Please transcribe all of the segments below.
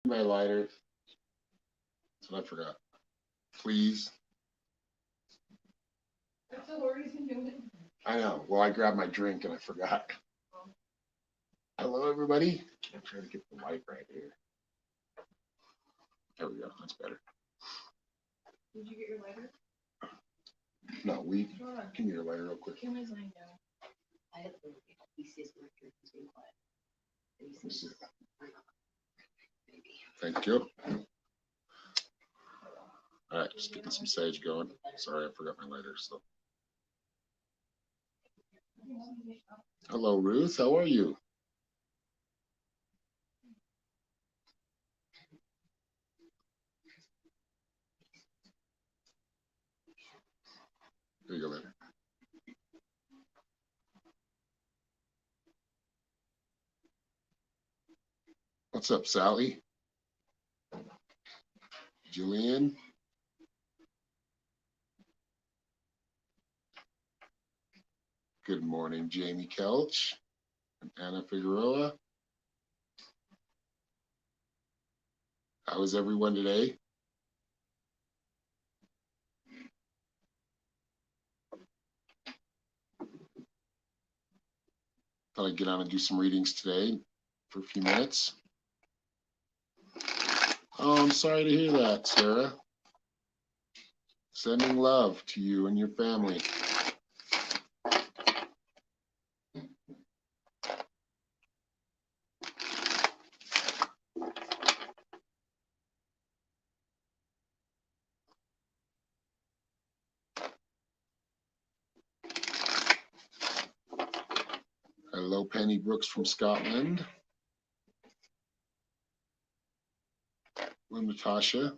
My lighter. That's what I forgot. Please. That's the word he's doing. I know. Well, I grabbed my drink and I forgot. Hello, everybody. I'm trying to get the light right here. There we go. That's better. Did you get your lighter? No, give me your lighter real quick. Kim is laying down. I have the easiest worker who's being quiet. Let me see. Thank you. All right, just getting some sage going. Sorry, I forgot my lighter. So, hello, Ruth. How are you? There you go, later. What's up, Sally? Julian? Good morning, Jamie Kelch and Anna Figueroa. How is everyone today? Thought I'd get on and do some readings today for a few minutes. Oh, I'm sorry to hear that, Sarah. Sending love to you and your family. Hello, Penny Brooks from Scotland. Hello, Natasha.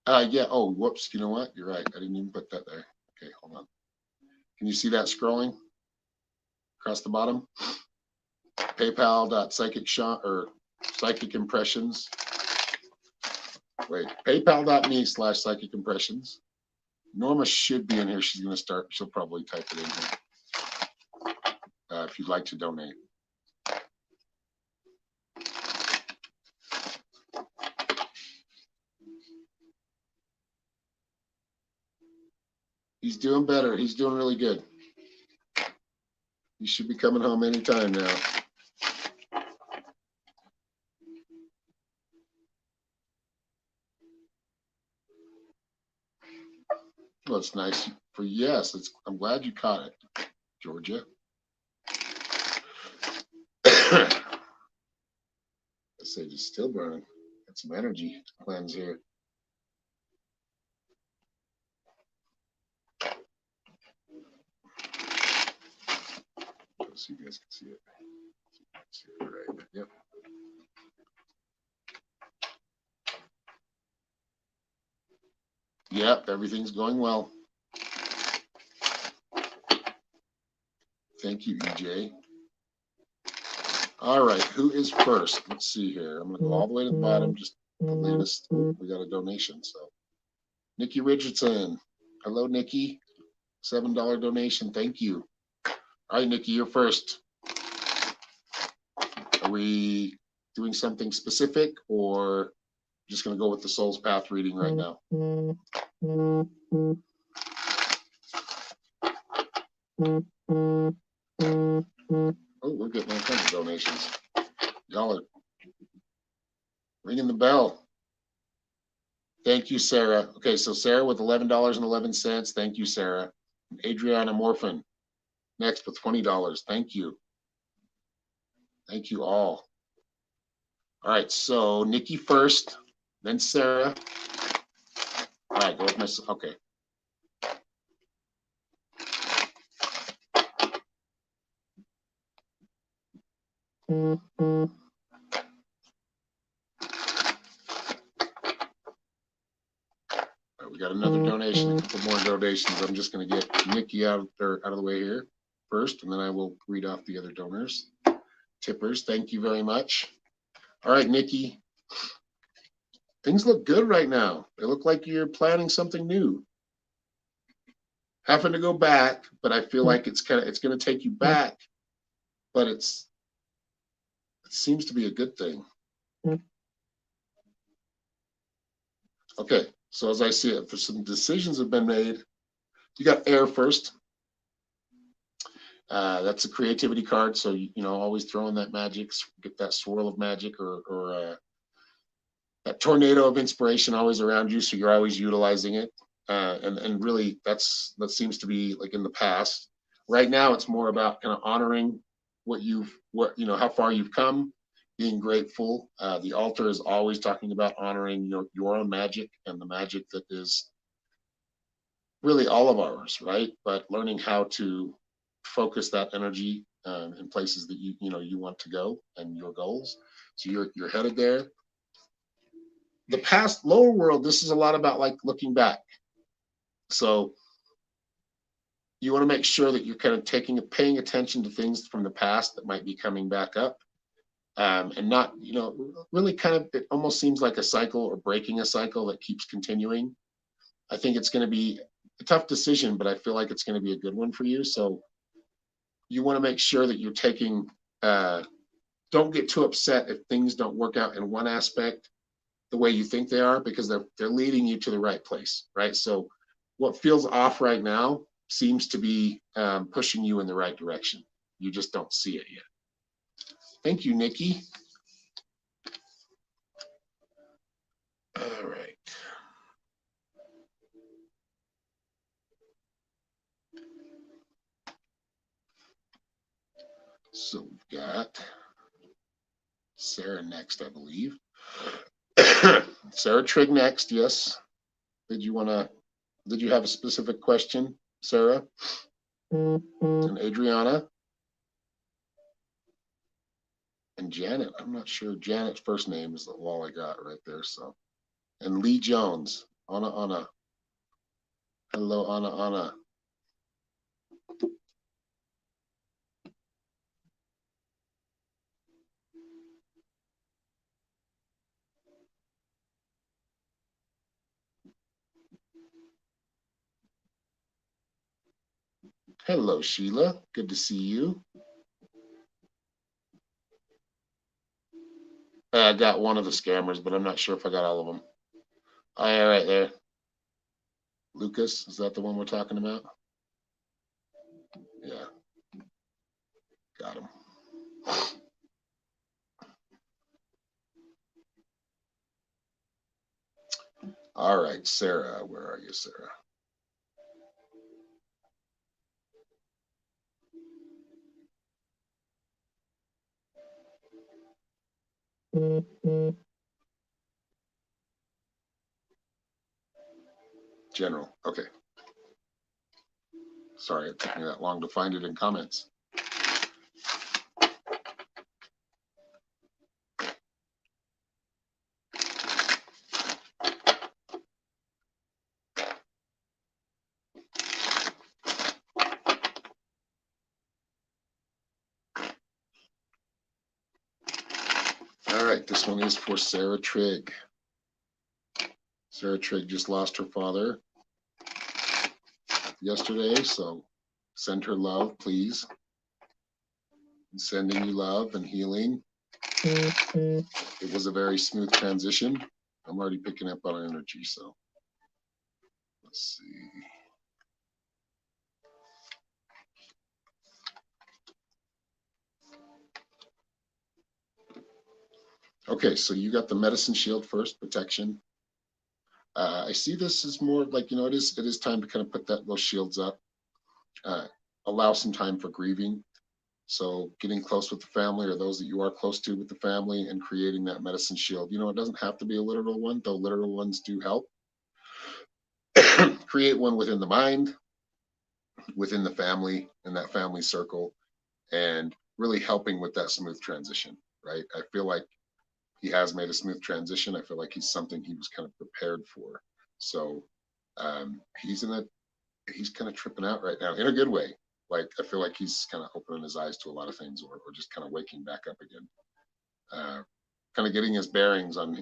Yeah. Oh, whoops. You know what? You're right. I didn't even put that there. Okay, hold on. Can you see that scrolling across the bottom? PayPal.psychic or psychic impressions. Wait, PayPal.me/psychic impressions. Norma should be in here. She's going to start. She'll probably type it in here if you'd like to donate. He's doing better. He's doing really good. He should be coming home anytime now. Well, it's nice for yes. I'm glad you caught it, Georgia. The sage is still burning. Got some energy cleanse here. So you guys can see it. See it right. Yep. Yep, everything's going well. Thank you, EJ. All right, who is first? Let's see here. I'm going to go all the way to the bottom, just the latest. We got a donation, so. Nikki Richardson. Hello, Nikki. $7 donation. Thank you. All right, Nikki, you're first. Are we doing something specific or just going to go with the Soul's Path reading right now? Oh, we're getting all kinds of donations. Y'all are ringing the bell. Thank you, Sarah. Okay, so Sarah with $11.11. Thank you, Sarah. Adriana Morphin next with $20. Thank you. Thank you all. All right, so Nikki first, then Sarah. All right, go with my, okay. We got another donation, a couple more donations. I'm just going to get Nikki out of the way here first, and then I will read off the other donors. Tippers, thank you very much. All right, Nikki. Things look good right now. They look like you're planning something new. Having to go back, but I feel like it's going to take you back but it seems to be a good thing. Okay, so as I see it, for some decisions have been made. You got air first. That's a creativity card, so you know, always throw in that magic, get that swirl of magic, or that tornado of inspiration always around you, so you're always utilizing it. And really, that seems to be like in the past. Right now, it's more about kind of honoring what you know, how far you've come, being grateful. The altar is always talking about honoring your own magic and the magic that is really all of ours, right? But learning how to focus that energy in places that you know you want to go and your goals. So you're headed there. The past lower world, this is a lot about like looking back. So you want to make sure that you're kind of paying attention to things from the past that might be coming back up, and not, you know, really kind of, it almost seems like a cycle or breaking a cycle that keeps continuing. I think it's going to be a tough decision, but I feel like it's going to be a good one for you. So you want to make sure that you're taking, don't get too upset if things don't work out in one aspect the way you think they are, because they're leading you to the right place, right? So what feels off right now seems to be pushing you in the right direction. You just don't see it yet. Thank you, Nikki. All right. So we've got Sarah next, I believe. Sarah Trigg next, yes. Did you have a specific question, Sarah? And Adriana? And Janet, I'm not sure. Janet's first name is all I got right there, so. And Lee Jones, Anna. Hello, Anna. Hello, Sheila. Good to see you. I got one of the scammers, but I'm not sure if I got all of them. Oh, yeah, right there. Lucas, is that the one we're talking about? Yeah. Got him. All right, Sarah. Where are you, Sarah? General. Okay. Sorry, it took me that long to find it in comments. All right, this one is for Sarah Trigg. Sarah Trigg just lost her father yesterday, so send her love, please. I'm sending you love and healing. It was a very smooth transition. I'm already picking up on energy, so let's see. Okay, so you got the medicine shield first, protection. I see this as more like, you know, it is time to kind of put those shields up. Allow some time for grieving. So getting close with the family, or those that you are close to with the family, and creating that medicine shield. You know, it doesn't have to be a literal one, though literal ones do help. Create one within the mind, within the family, in that family circle, and really helping with that smooth transition, right? I feel like he has made a smooth transition. I feel like he's something he was kind of prepared for. So he's kind of tripping out right now in a good way. Like, I feel like he's kind of opening his eyes to a lot of things, or just kind of waking back up again, kind of getting his bearings on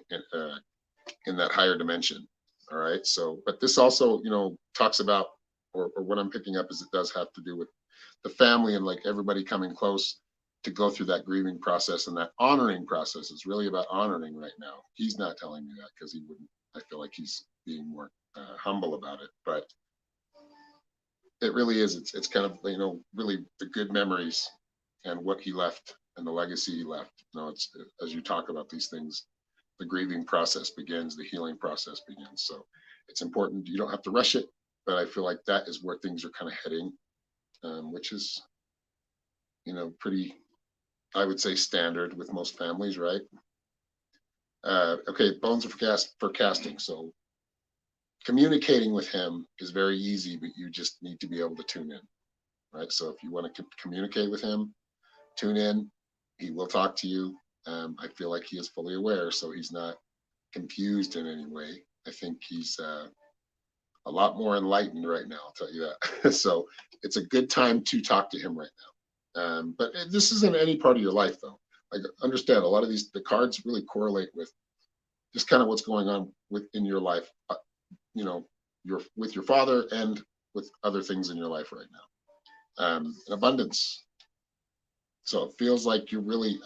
in that higher dimension. All right. So, but this also, you know, talks about, or what I'm picking up is it does have to do with the family and like everybody coming close to go through that grieving process and that honoring process. It's really about honoring right now. He's not telling me that because he wouldn't. I feel like he's being more humble about it, but it really is. It's kind of, you know, really the good memories and what he left and the legacy he left. You know, it's as you talk about these things, the grieving process begins, the healing process begins. So it's important. You don't have to rush it, but I feel like that is where things are kind of heading, which is, you know, pretty, I would say, standard with most families, right? Okay, bones are for casting. So communicating with him is very easy, but you just need to be able to tune in, right? So if you want to communicate with him, tune in. He will talk to you. I feel like he is fully aware, so he's not confused in any way. I think he's a lot more enlightened right now, I'll tell you that. So it's a good time to talk to him right now. But this isn't any part of your life, though. Like, understand, a lot of the cards really correlate with just kind of what's going on within your life, you know, with your father and with other things in your life right now. An abundance. So it feels like you're really,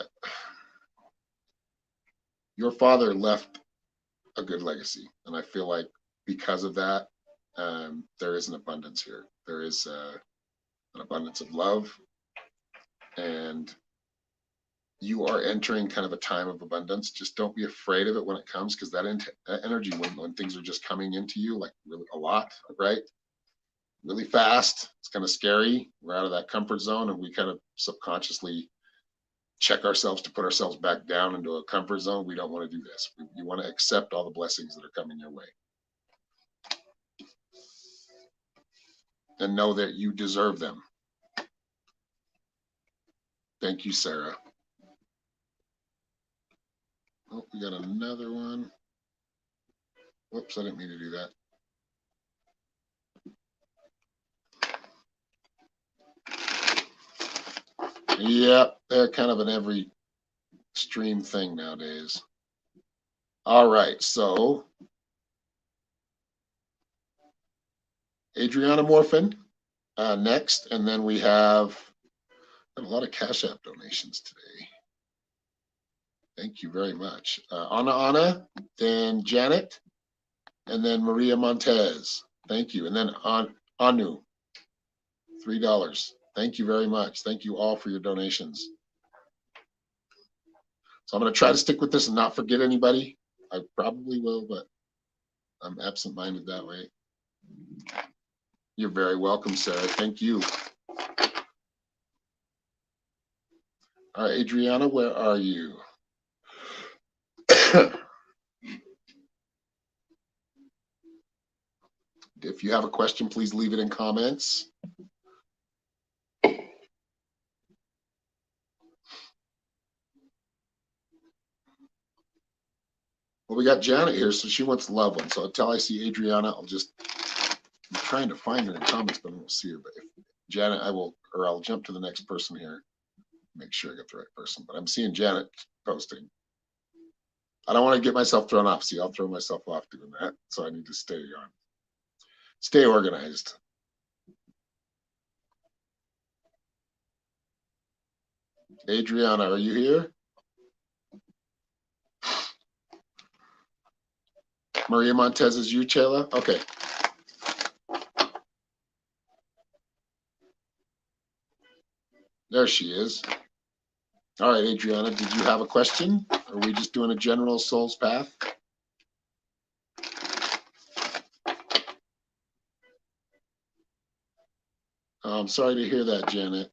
your father left a good legacy. And I feel like because of that, there is an abundance here. There is an abundance of love, and you are entering kind of a time of abundance. Just don't be afraid of it when it comes, because that energy, when things are just coming into you, like really a lot, right? Really fast, it's kind of scary. We're out of that comfort zone, and we kind of subconsciously check ourselves to put ourselves back down into a comfort zone. We don't want to do this. You want to accept all the blessings that are coming your way and know that you deserve them. Thank you, Sarah. Oh, we got another one. Whoops, I didn't mean to do that. Yep, they're kind of an every stream thing nowadays. All right, so Adriana Morphin next, and then we have a lot of Cash App donations today. Thank you very much. Anna, then Janet, and then Maria Montez. Thank you. And then Anu, $3. Thank you very much. Thank you all for your donations. So I'm going to try to stick with this and not forget anybody. I probably will, but I'm absent-minded that way. You're very welcome, Sarah. Thank you. All right, Adriana, where are you? If you have a question, please leave it in comments. Well, we got Janet here, so she wants love one. So until I see Adriana, I'm trying to find her in comments, but I don't see her. But if Janet, I'll jump to the next person here. Make sure I get the right person. But I'm seeing Janet posting. I don't want to get myself thrown off. See, I'll throw myself off doing that. So I need to stay organized. Adriana, are you here? Maria Montez is you, Chela? Okay. There she is. All right, Adriana, did you have a question? Or are we just doing a general soul's path? I'm sorry to hear that, Janet.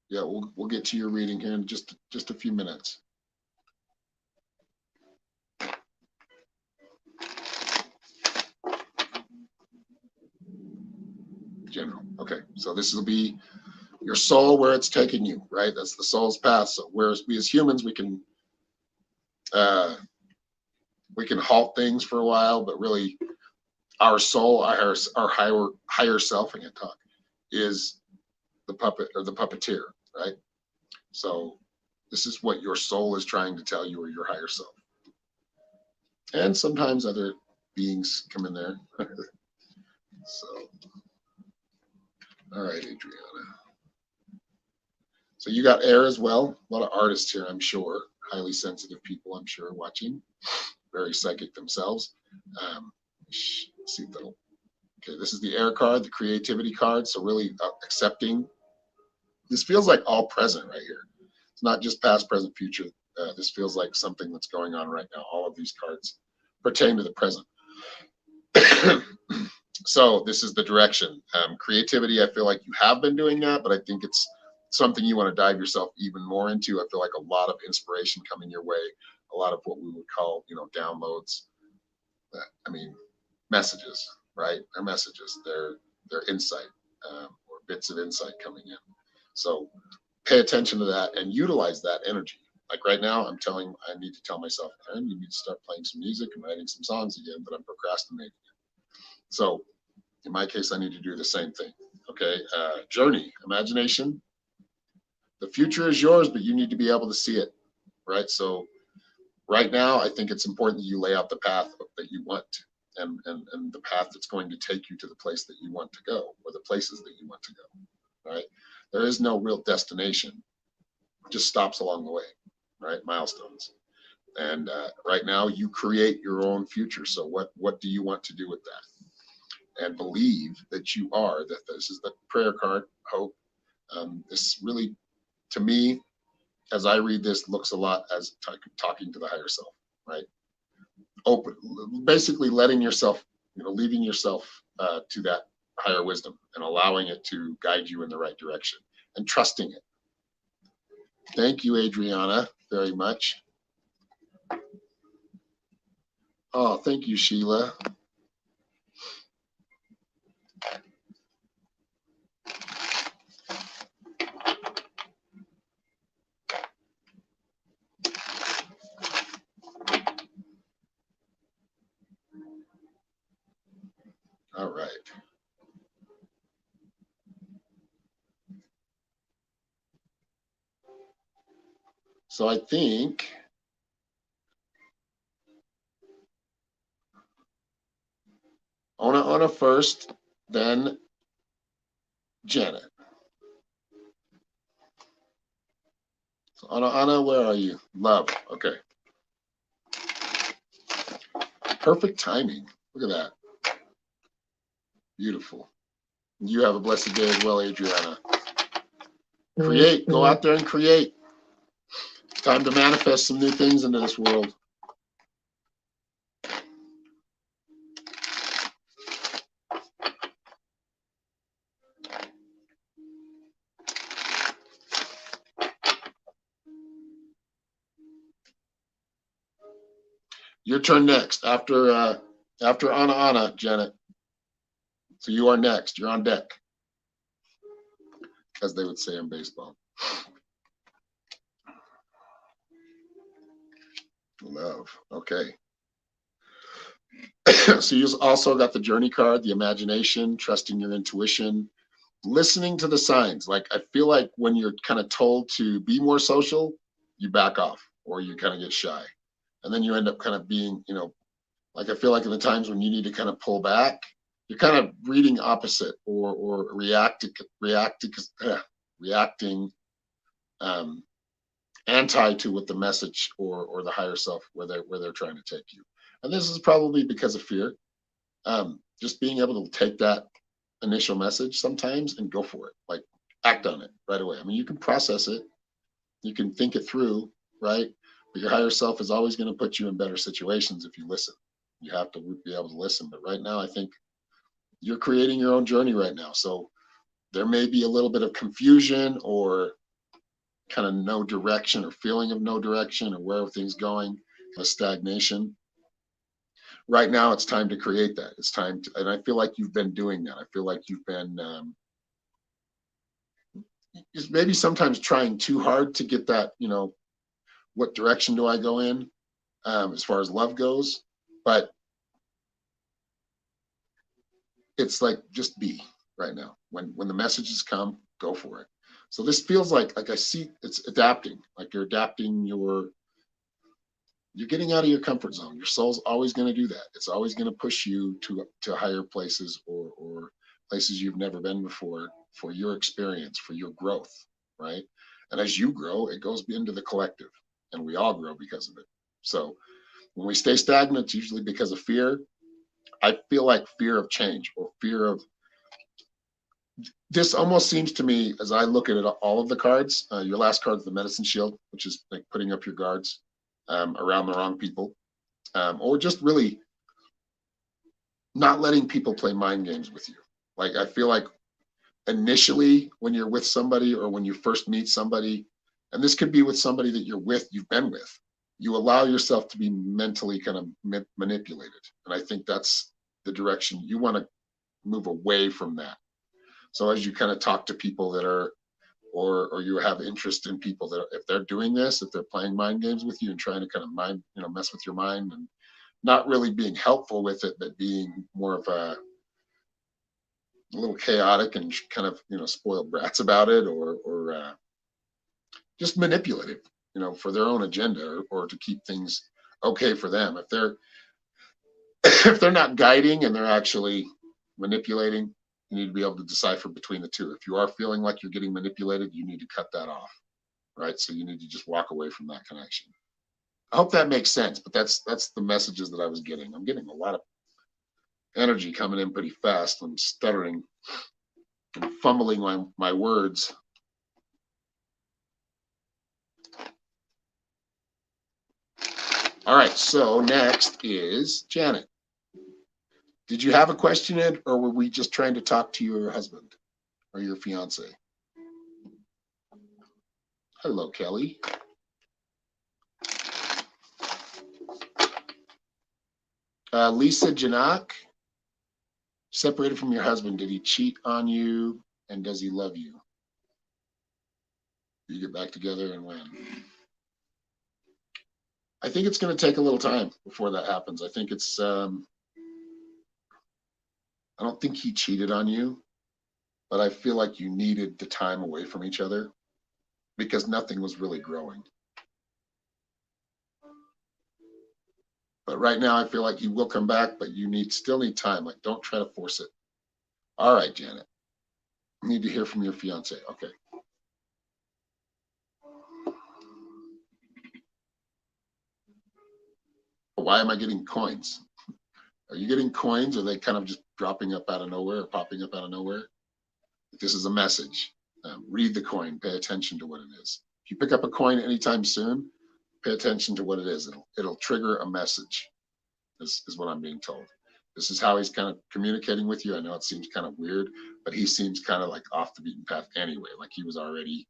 Yeah, we'll get to your reading here in just a few minutes. General. Okay, so this will be your soul, where it's taking you, right? That's the soul's path. So whereas we as humans, we can halt things for a while, but really our soul, our higher self, I can't talk, is the puppet or the puppeteer, right? So this is what your soul is trying to tell you, or your higher self. And sometimes other beings come in there. So, all right, Adriana. So you got air as well. A lot of artists here, I'm sure. Highly sensitive people, I'm sure, watching. Very psychic themselves. Let's see if that'll. Okay, this is the air card, the creativity card. So really accepting. This feels like all present right here. It's not just past, present, future. This feels like something that's going on right now. All of these cards pertain to the present. So this is the direction. Creativity, I feel like you have been doing that, but I think it's something you want to dive yourself even more into. I feel like a lot of inspiration coming your way, a lot of what we would call, downloads. I mean, messages, right? They're messages. They're insight, or bits of insight coming in. So pay attention to that and utilize that energy. Like right now, I need to tell myself, Aaron, you need to start playing some music and writing some songs again, but I'm procrastinating. So in my case, I need to do the same thing. Okay. Journey, imagination. The future is yours, but you need to be able to see it. Right. So right now, I think it's important that you lay out the path that you want and the path that's going to take you to the place that you want to go, or the places that you want to go. Right. There is no real destination. It just stops along the way. Right. Milestones. And right now you create your own future. So what do you want to do with that? And believe that you are, that this is the prayer card, hope. This really, to me, as I read this, looks a lot as talking to the higher self, right? Open, basically letting yourself, leaving yourself to that higher wisdom and allowing it to guide you in the right direction and trusting it. Thank you, Adriana, very much. Oh, thank you, Sheila. All right. So I think Ona first, then Janet. So Ana, where are you? Love. Okay. Perfect timing. Look at that. Beautiful. You have a blessed day as well, Adriana. Create. Go out there and create. It's time to manifest some new things into this world. Your turn next after Ana, Janet. So you are next. You're on deck, as they would say in baseball. Love. Okay. So you also got the journey card, the imagination, trusting your intuition, listening to the signs. Like I feel like when you're kind of told to be more social, you back off or you kind of get shy. And then you end up kind of being, like I feel like in the times when you need to kind of pull back, you're kind of reading opposite or reacting anti to what the message or the higher self where they're trying to take you. And this is probably because of fear. Just being able to take that initial message sometimes and go for it, like act on it right away. I mean, you can process it, you can think it through, right? But your higher self is always going to put you in better situations if you listen. You have to be able to listen. But right now, I think you're creating your own journey right now. So there may be a little bit of confusion or kind of no direction or feeling of no direction or where everything's going, a stagnation. Right now, it's time to create that. It's time to, and I feel like you've been doing that. I feel like you've been maybe sometimes trying too hard to get that, what direction do I go in as far as love goes? But it's like just be right now. When the messages come, go for it. So this feels like I see it's adapting, like you're adapting you're getting out of your comfort zone. Your soul's always going to do that. It's always going to push you to higher places or places you've never been before for your experience, for your growth, right? And as you grow, it goes into the collective, and we all grow because of it. So when we stay stagnant, it's usually because of fear. I feel like fear of change, or fear of, this almost seems to me, as I look at it, all of the cards, your last card is the medicine shield, which is like putting up your guards around the wrong people, or just really not letting people play mind games with you. Like, I feel like initially when you're with somebody, or when you first meet somebody, and this could be with somebody that you've been with, you allow yourself to be mentally kind of manipulated. And I think that's the direction you want to move away from that. So as you kind of talk to people that are, or you have interest in people that, if they're doing this, if they're playing mind games with you and trying to kind of mess with your mind, and not really being helpful with it, but being more of a little chaotic and kind of, spoiled brats about it, or just manipulative, for their own agenda, or to keep things okay for them. If they're if they're not guiding and they're actually manipulating, you need to be able to decipher between the two. If you are feeling like you're getting manipulated, you need to cut that off, right? So you need to just walk away from that connection. I hope that makes sense, but that's the messages that I was getting. I'm getting a lot of energy coming in pretty fast. I'm stuttering and fumbling my words. All right, so next is Janet. Did you have a question, Ed, or were we just trying to talk to your husband or your fiance? Hello, Kelly. Lisa Janak, separated from your husband. Did he cheat on you, and does he love you? You get back together, and when? I think it's going to take a little time before that happens. I think it's, I don't think he cheated on you, but I feel like you needed the time away from each other because nothing was really growing. But right now I feel like he will come back, but you still need time. Like, don't try to force it. All right, Janet. I need to hear from your fiance. Okay. Why am I getting coins? Are you getting coins? Or are they kind of just dropping up out of nowhere, or popping up out of nowhere? This is a message. Read the coin. Pay attention to what it is. If you pick up a coin anytime soon, pay attention to what it is. It'll trigger a message, is what I'm being told. This is how he's kind of communicating with you. I know it seems kind of weird, but he seems kind of like off the beaten path anyway. Like he was already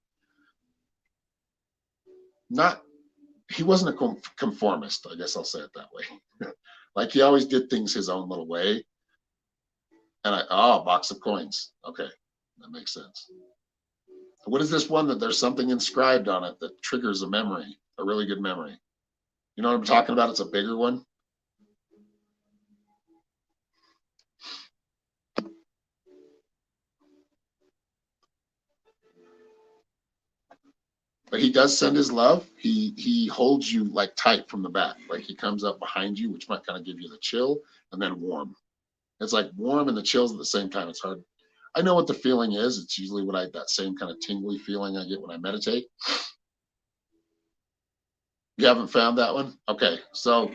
he wasn't a conformist, I guess I'll say it that way. Like he always did things his own little way. And a box of coins. Okay, that makes sense. What is this one that there's something inscribed on it that triggers a memory, a really good memory? You know what I'm talking about? It's a bigger one. But he does send his love. He holds you like tight from the back. Like he comes up behind you, which might kind of give you the chill, and then warm. It's like warm and the chills at the same time. It's hard. I know what the feeling is. It's usually that same kind of tingly feeling I get when I meditate. You haven't found that one? Okay. So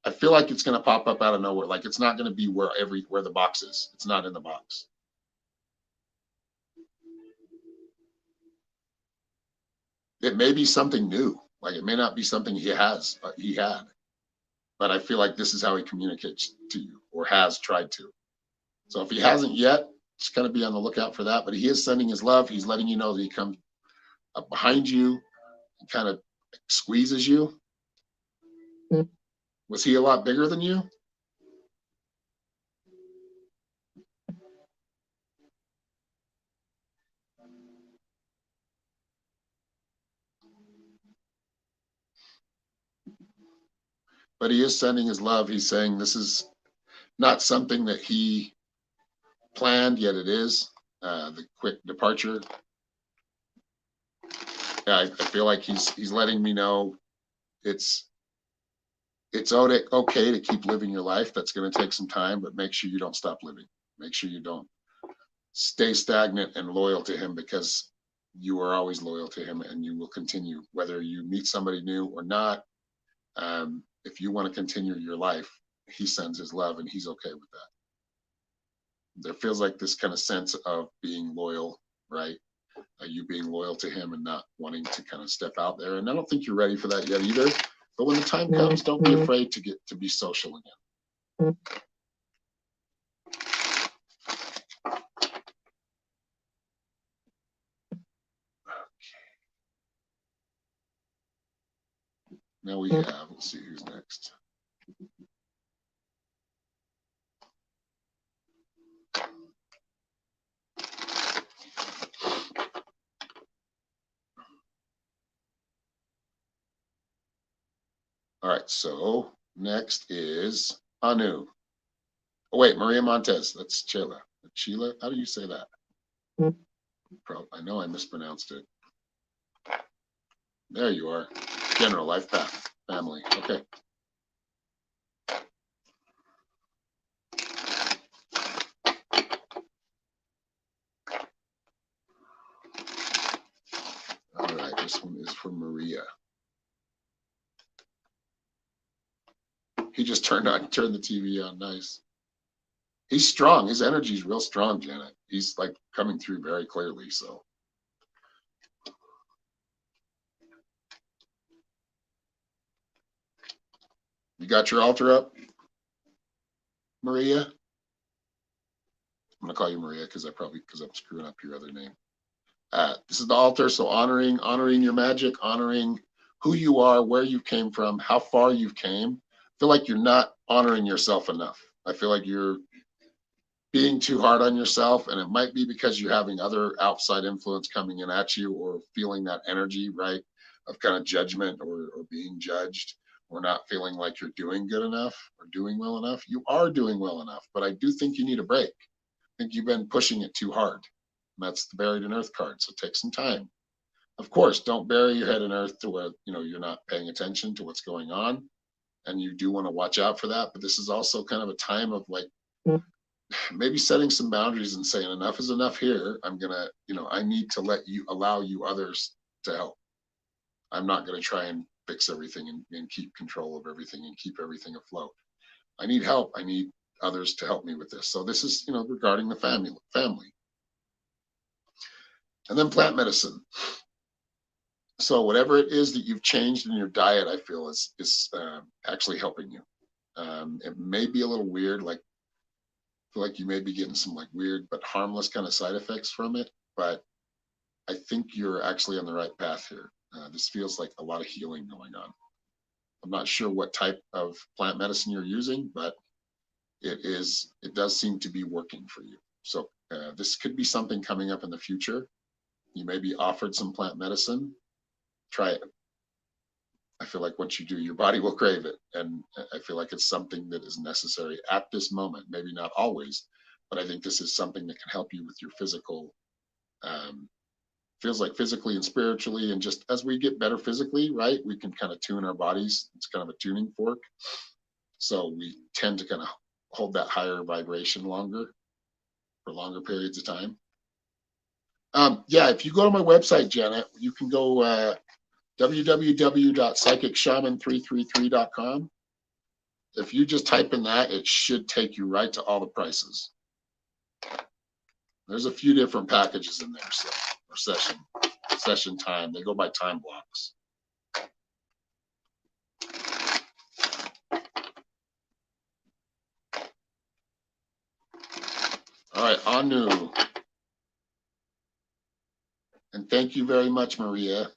I feel like it's going to pop up out of nowhere. Like it's not going to be where the box is. It's not in the box. It may be something new. Like it may not be something he had, but I feel like this is how he communicates to you, or has tried to. So if he hasn't yet, just kind of be on the lookout for that. But he is sending his love. He's letting you know that he comes up behind you and kind of squeezes you. Was he a lot bigger than you? But he is sending his love. He's saying this is not something that he planned, yet it is. The quick departure. I feel like he's letting me know it's okay to keep living your life. That's going to take some time, but make sure you don't stop living. Make sure you don't stay stagnant and loyal to him, because you are always loyal to him and you will continue, whether you meet somebody new or not. If you want to continue your life, he sends his love and he's okay with that. There feels like this kind of sense of being loyal, right? You being loyal to him and not wanting to kind of step out there. And I don't think you're ready for that yet either. But when the time comes, don't be afraid to be social again. Now we have, let's see who's next. All right, so next is Anu. Oh, wait, Maria Montez. That's Chila. Chila, how do you say that? I know I mispronounced it. There you are. General life path, family. Okay. All right, this one is for Maria. He just turned the TV on. Nice. He's strong. His energy is real strong, Janet. He's like coming through very clearly. So. You got your altar up, Maria? I'm gonna call you Maria because I'm screwing up your other name. This is the altar, so honoring your magic, honoring who you are, where you came from, how far you've came. I feel like you're not honoring yourself enough. I feel like you're being too hard on yourself, and it might be because you're having other outside influence coming in at you, or feeling that energy, right, of kind of judgment or being judged, or not feeling like you're doing good enough or doing well enough. You are doing well enough, but I do think you need a break. I think you've been pushing it too hard. And that's the buried in earth card. So take some time. Of course, don't bury your head in earth to where you're not paying attention to what's going on, and you do want to watch out for that. But this is also kind of a time of like maybe setting some boundaries and saying enough is enough here. I'm gonna, I need to allow you others to help. I'm not gonna try and fix everything and keep control of everything and keep everything afloat. I need help. I need others to help me with this. So this is, regarding the family. And then plant medicine. So whatever it is that you've changed in your diet, I feel is actually helping you. It may be a little weird, like I feel like you may be getting some like weird but harmless kind of side effects from it, but I think you're actually on the right path here. This feels like a lot of healing going on. I'm not sure what type of plant medicine you're using, but it does seem to be working for you. So this could be something coming up in the future. You may be offered some plant medicine. Try it. I feel like once you do, your body will crave it. And I feel like it's something that is necessary at this moment. Maybe not always, but I think this is something that can help you with your physical, feels like physically and spiritually. And just as we get better physically, right, we can kind of tune our bodies. It's kind of a tuning fork. So we tend to kind of hold that higher vibration for longer periods of time. Yeah, if you go to my website, Janet, you can go www.psychicshaman333.com. If you just type in that, it should take you right to all the prices. There's a few different packages in there, so or session time. They go by time blocks. All right, Anu. And thank you very much, Maria.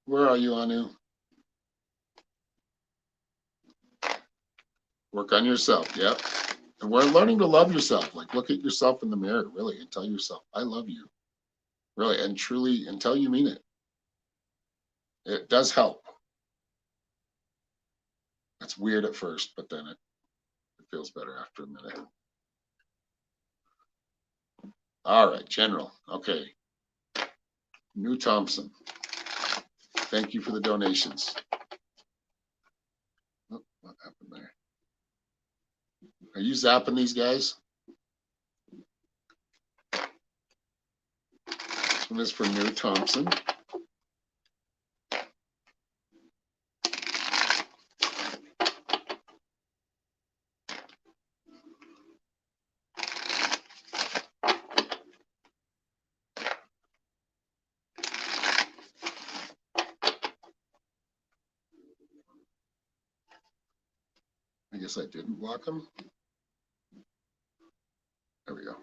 Where are you, Anu? Work on yourself, yep. And we're learning to love yourself. Like, look at yourself in the mirror, really, and tell yourself, I love you. Really, and truly, until you mean it. It does help. It's weird at first, but then it feels better after a minute. All right, General. Okay. New Thompson. Thank you for the donations. Are you zapping these guys? This one is for New Thompson. I guess I didn't block them. There we go.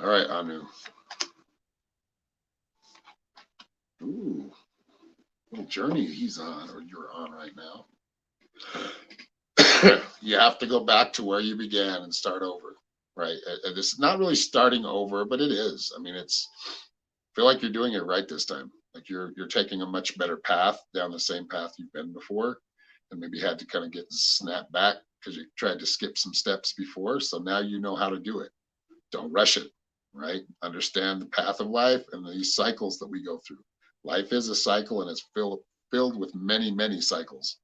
All right, Anu. Ooh, little journey he's on, or you're on right now. You have to go back to where you began and start over, right? This is not really starting over, but it is. I mean, I feel like you're doing it right this time. Like you're taking a much better path down the same path you've been before, and maybe had to kind of get snapped back because you tried to skip some steps before. So now you know how to do it. Don't rush it, right? Understand the path of life and these cycles that we go through. Life is a cycle, and it's filled with many, many cycles.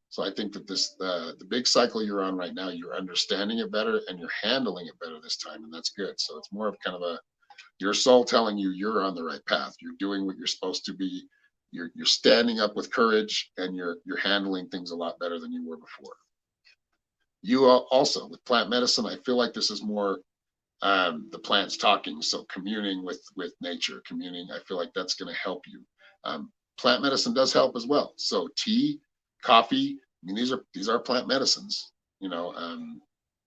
So I think that the big cycle you're on right now, you're understanding it better and you're handling it better this time, and that's good. So it's more of kind of your soul telling you you're on the right path. You're doing what you're supposed to be. You're standing up with courage, and you're handling things a lot better than you were before. You also with plant medicine, I feel like this is more the plants talking. So communing with nature, I feel like that's going to help you. Plant medicine does help as well. So tea, coffee, I mean, these are plant medicines,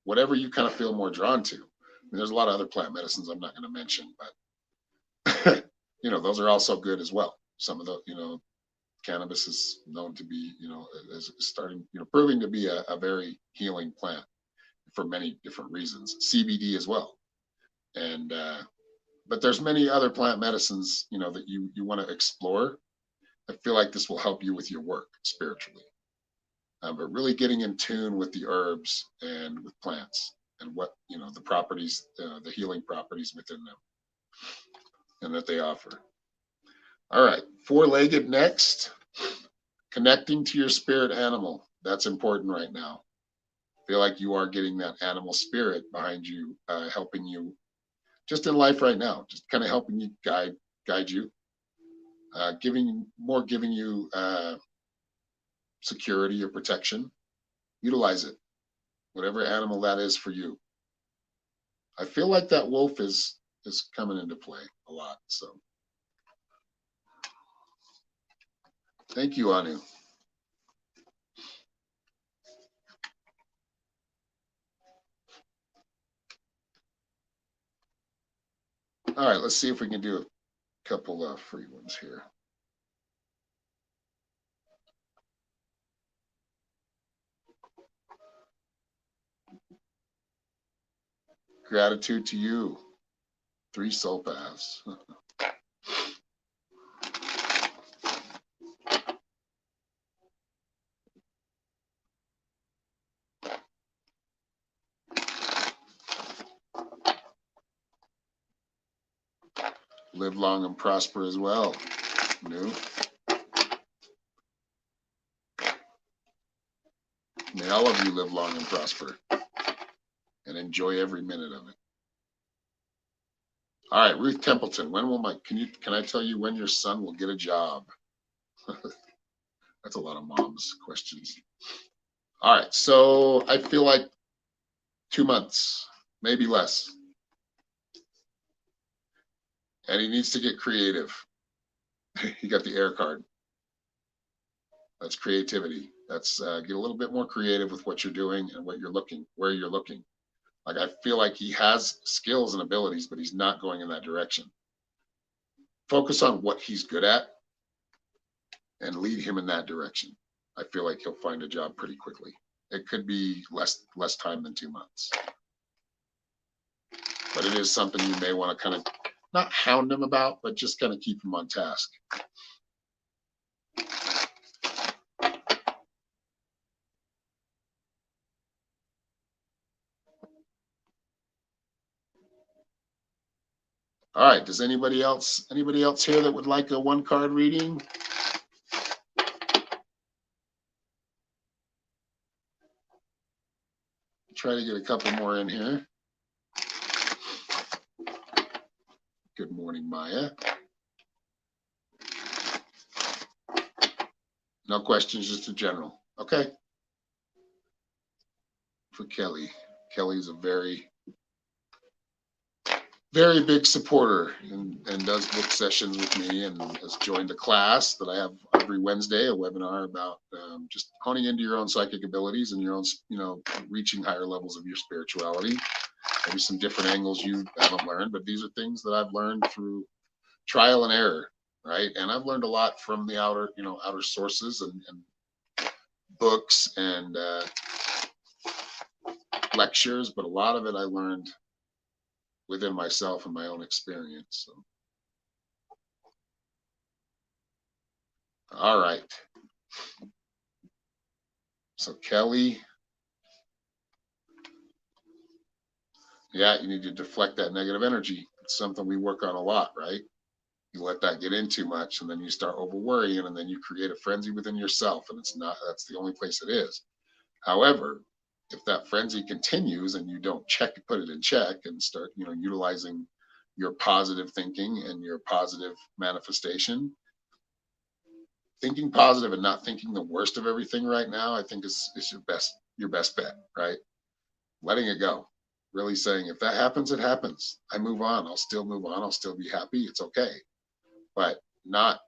whatever you kind of feel more drawn to. I mean, there's a lot of other plant medicines I'm not going to mention, but those are also good as well. Some of the, cannabis is known to be, is starting, proving to be a very healing plant for many different reasons. CBD as well. And, but there's many other plant medicines, that you want to explore. I feel like this will help you with your work spiritually. But really getting in tune with the herbs and with plants and what, the properties, the healing properties within them and that they offer. All right, four-legged next, connecting to your spirit animal. That's important right now. Feel like you are getting that animal spirit behind you, helping you just in life right now, just kind of helping you guide you, giving you security or protection. Utilize it, whatever animal that is for you. I feel like that wolf is coming into play a lot. So thank you, Anu. All right, let's see if we can do a couple of free ones here. Gratitude to you. 3 soul paths. Live long and prosper as well. New. May all of you live long and prosper and enjoy every minute of it. All right, Ruth Templeton, when will can I tell you when your son will get a job? That's a lot of mom's questions. All right, so I feel like 2 months, maybe less. And he needs to get creative. He got the air card. That's creativity. That's get a little bit more creative with what you're doing and what you're looking, where you're looking. Like I feel like he has skills and abilities, but he's not going in that direction. Focus on what he's good at and lead him in that direction. I feel like he'll find a job pretty quickly. It could be less time than 2 months. But it is something you may want to kind of not hound him about, but just kind of keep him on task. All right, does anybody else here that would like a 1-card reading? try to get a couple more in here. Good morning, Maya. No questions, just a general. Okay. For Kelly. Kelly's a very big supporter and does book sessions with me and has joined a class that I have every Wednesday, a webinar about just honing into your own psychic abilities and your own, reaching higher levels of your spirituality. Maybe some different angles you haven't learned, but these are things that I've learned through trial and error, right? And I've learned a lot from the outer sources and books and lectures, but a lot of it I learned within myself and my own experience. So. All right. So Kelly, yeah, you need to deflect that negative energy. It's something we work on a lot, right? You let that get in too much and then you start over worrying and then you create a frenzy within yourself, and that's the only place it is. However, if that frenzy continues and you don't put it in check and start, utilizing your positive thinking and your positive manifestation, thinking positive and not thinking the worst of everything right now, I think is your best bet, right? Letting it go, really saying, if that happens, it happens. I move on. I'll still move on. I'll still be happy. It's okay. But not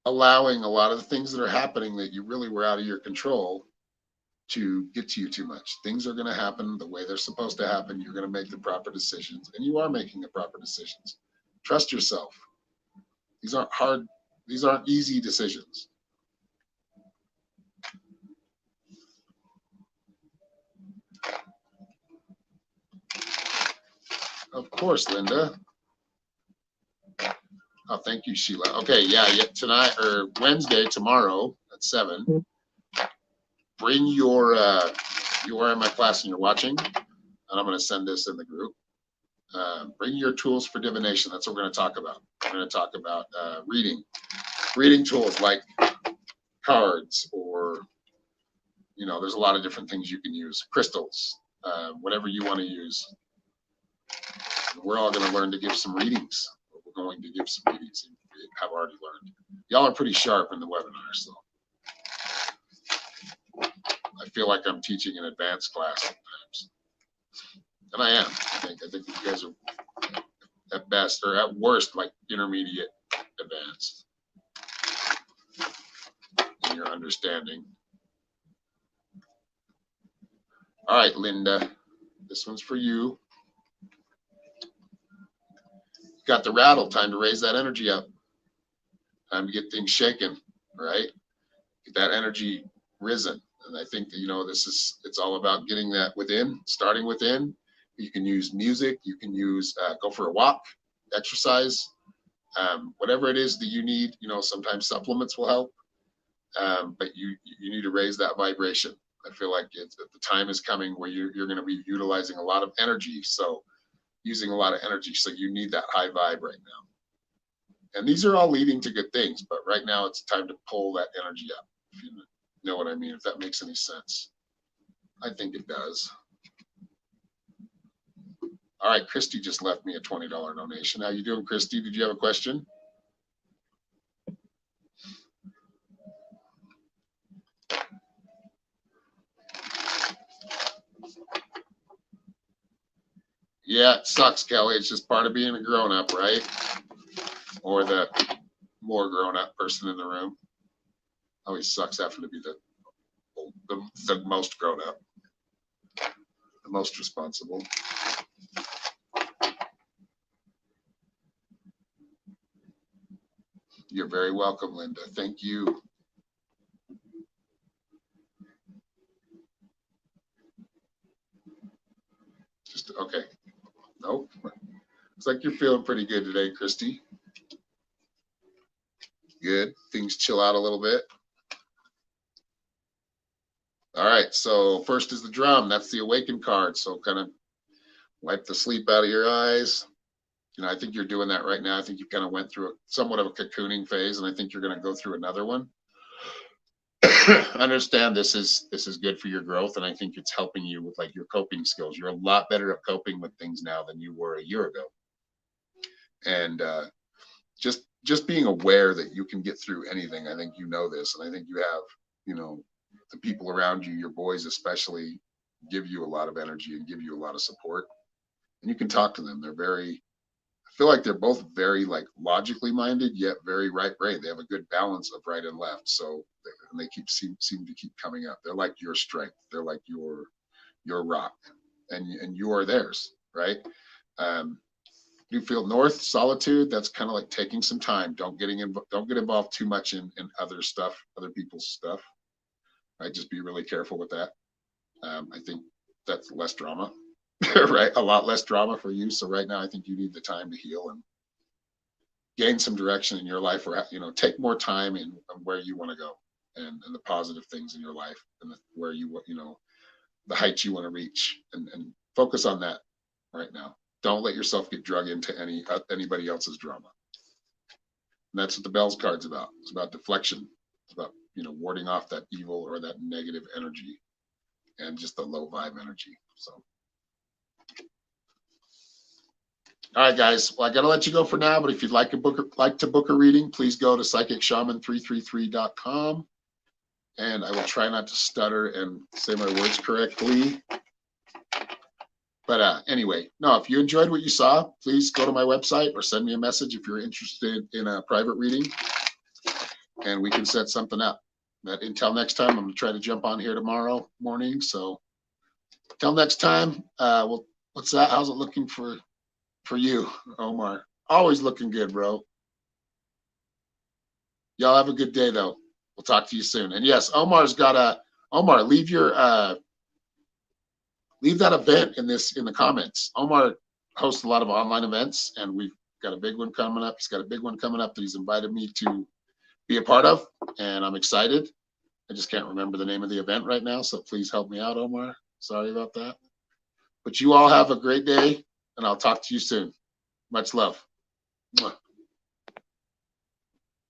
allowing a lot of the things that are happening that you really were out of your control to get to you too much. Things are going to happen the way they're supposed to happen. You're going to make the proper decisions, and you are making the proper decisions. Trust yourself. These aren't hard. These aren't easy decisions. Of course, Linda. Oh, thank you, Sheila. Okay, yeah, tonight or Wednesday, tomorrow at 7. Bring your you are in my class and you're watching, and I'm going to send this in the group. Bring your tools for divination. That's what we're going to talk about. We're going to talk about reading tools like cards, or there's a lot of different things you can use. Crystals, whatever you want to use. We're all going to learn to give some readings. We're going to give some readings. We have already learned. Y'all are pretty sharp in the webinar, so I feel like I'm teaching an advanced class sometimes, and I am. I think you guys are at best, or at worst, like intermediate advanced in your understanding. All right, Linda, this one's for you. Got the rattle, time to raise that energy up. Time to get things shaken, right? Get that energy risen. And I think that, it's all about getting that within, starting within. You can use music, you can use, go for a walk, exercise, whatever it is that you need. Sometimes supplements will help, but you need to raise that vibration. I feel like the time is coming where you're going to be utilizing a lot of energy. So using a lot of energy. So you need that high vibe right now. And these are all leading to good things, but right now it's time to pull that energy up. If you know what I mean, if that makes any sense. I think it does. All right, Christy just left me a $20 donation. How you doing, Christy? Did you have a question? Yeah, it sucks, Kelly. It's just part of being a grown-up, right? Or the more grown-up person in the room. Always sucks having to be the most grown-up, the most responsible. You're very welcome, Linda. Thank you. Just okay. Nope. Looks like you're feeling pretty good today, Christy. Good. Things chill out a little bit. All right. So first is the drum. That's the awakened card. So kind of wipe the sleep out of your eyes. I think you're doing that right now. I think you kind of went through somewhat of a cocooning phase, and I think you're going to go through another one. understand this is good for your growth, and I think it's helping you with like your coping skills. You're a lot better at coping with things now than you were a year ago. And just being aware that you can get through anything. I think you know this, and I think you have, you know, the people around you, your boys especially, give you a lot of energy and give you a lot of support. And you can talk to them. They're very, I feel like they're both very like logically minded, yet very right brain. They have a good balance of right and left. So and they seem to keep coming up. They're like your strength. They're like your rock, and you are theirs, right? Newfield North, solitude. That's kind of like taking some time. Don't get involved too much in other stuff, other people's stuff. Right? Just be really careful with that. I think that's less drama, right? A lot less drama for you. So right now, I think you need the time to heal and gain some direction in your life, or take more time in where you want to go, and the positive things in your life, and where you the heights you want to reach, and focus on that right now. Don't let yourself get drug into anybody else's drama. And that's what the Bells card's about. It's about deflection. It's about warding off that evil or that negative energy, and just the low vibe energy. So, all right, guys. Well, I gotta let you go for now. But if you'd like to book a reading, please go to psychicshaman333.com, and I will try not to stutter and say my words correctly. But anyway, no, if you enjoyed what you saw, please go to my website or send me a message if you're interested in a private reading, and we can set something up. But until next time, I'm going to try to jump on here tomorrow morning. So until next time, well, what's that? How's it looking for you, Omar? Always looking good, bro. Y'all have a good day, though. We'll talk to you soon. And yes, Omar's got Omar, leave that event in the comments. Omar hosts a lot of online events, and we've got a big one coming up. He's got a big one coming up that he's invited me to be a part of, and I'm excited. I just can't remember the name of the event right now, so please help me out, Omar. Sorry about that. But you all have a great day, and I'll talk to you soon. Much love. Mwah.